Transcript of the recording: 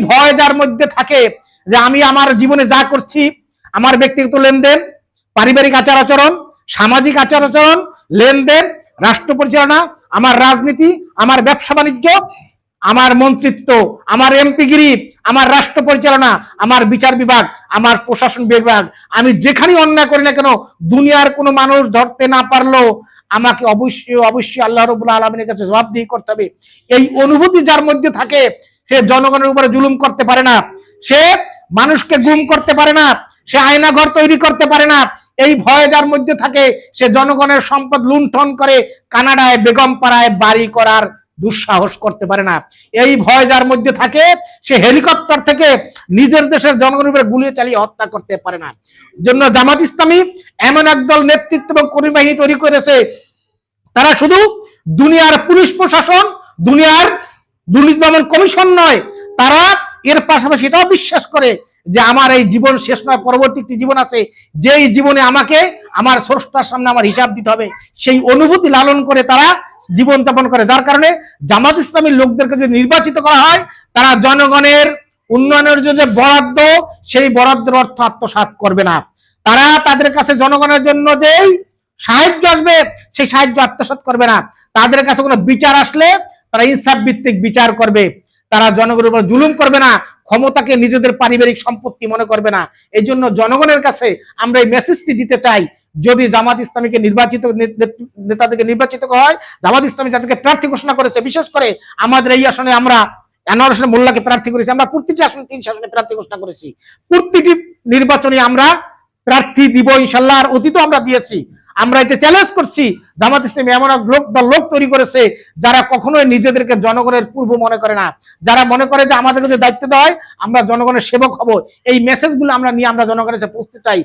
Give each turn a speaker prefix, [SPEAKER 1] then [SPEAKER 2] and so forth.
[SPEAKER 1] ভয় যার মধ্যে থাকে যে আমি আমার জীবনে যা করছি, আমার ব্যক্তিগত লেনদেন, পারিবারিক আচার আচরণ, সামাজিক আচার আচরণ, লেনদেন, রাষ্ট্র পরিচালনা, আমার রাজনীতি, আমার ব্যবসা বাণিজ্য, আমার মন্ত্রিত্ব, আমার এমপিগিরি, আমার রাষ্ট্র পরিচালনা, আমার বিচার বিভাগ, আমার প্রশাসন বিভাগ, আমি যেখানে অন্যায় করি না কেন, দুনিয়ার কোনো মানুষ ধরতে না পারলেও আমাকে অবশ্যই অবশ্যই আল্লাহ রাব্বুল আলামিনের কাছে জবাবদিহি করতে হবে। এই অনুভূতি যার মধ্যে থাকে সে জনগণের উপরে জুলুম করতে পারে না, সে মানুষকে গুম করতে পারে না, সে আয়নাঘর তৈরি করতে পারে না। এই ভয় যার মধ্যে থাকে সে জনগণের সম্পদ লুণ্ঠন করে কানাডায় বেগমপাড়ায় বাড়ি করার দুঃসাহস করতে পারে না। এই ভয় যার মধ্যে থাকে সে হেলিকপ্টার থেকে নিজের দেশের জনগণের উপরে গুলি চালিয়ে হত্যা করতে পারে না। জন্য জামাত ইসলামী এমন একদল নেতৃত্ব এবং কর্মী বাহিনী তৈরি করেছে, তারা শুধু দুনিয়ার পুলিশ প্রশাসন, দুনিয়ার দুর্নীতি দমন কমিশন নয়, তারা এর পাশাপাশি এটাও বিশ্বাস করে যে আমার এই জীবন শেষ নয়, পরবর্তী একটি জীবন আছে, যেই জীবনে আমাকে আমার স্রষ্টার সামনে আমার হিসাব দিতে হবে। সেই অনুভূতি লালন করে তারা জীবন যাপন করে, যার কারণে জামাত ইসলামীর লোকদেরকে যদি নির্বাচিত করা হয়, তারা জনগণের উন্নয়নের জন্য যে বরাদ্দ, সেই বরাদ্দের অর্থ আত্মসাৎ করবে না। তারা তাদের কাছে জনগণের জন্য যেই সাহায্য আসবে সেই সাহায্য আত্মসাৎ করবে না। তাদের কাছে কোনো বিচার আসলে তারা ইনসাফ ভিত্তিক বিচার করবে। তারা জনগণের উপর জুলুম করবে না, ক্ষমতাকে নিজেদের পারিবারিক সম্পত্তি মনে করবে না। এই জন্য জনগণের কাছে আমরা এই মেসেজটি দিতে চাই, যদি জামাত ইসলামীকে নির্বাচিত নেতাদেরকে নির্বাচিত হয়, জামাত ইসলামী যাদেরকে প্রার্থী ঘোষণা করেছে, বিশেষ করে আমাদের এই আসনে আমরা আনোয়ার হোসেন মোল্লাকে প্রার্থী করেছি, আমরা প্রতিটি আসনে 3 আসনে প্রার্থী ঘোষণা করেছি, প্রতিটি নির্বাচনে আমরা প্রার্থী দিব ইনশাল্লাহ, আর অতীতও আমরা দিয়েছি। আমরা এটা চ্যালেঞ্জ করছি, জামাত ইসলামী এমন এক লোক তৈরি করেছে যারা কখনোই নিজেদেরকে জনগণের পূর্ব মনে করে না, যারা মনে করে যে আমাদেরকে যে দায়িত্ব দেওয়া হয় আমরা জনগণের সেবক হব। এই মেসেজগুলো আমরা নিয়ে আমরা জনগণের কাছে পৌঁছতে চাই।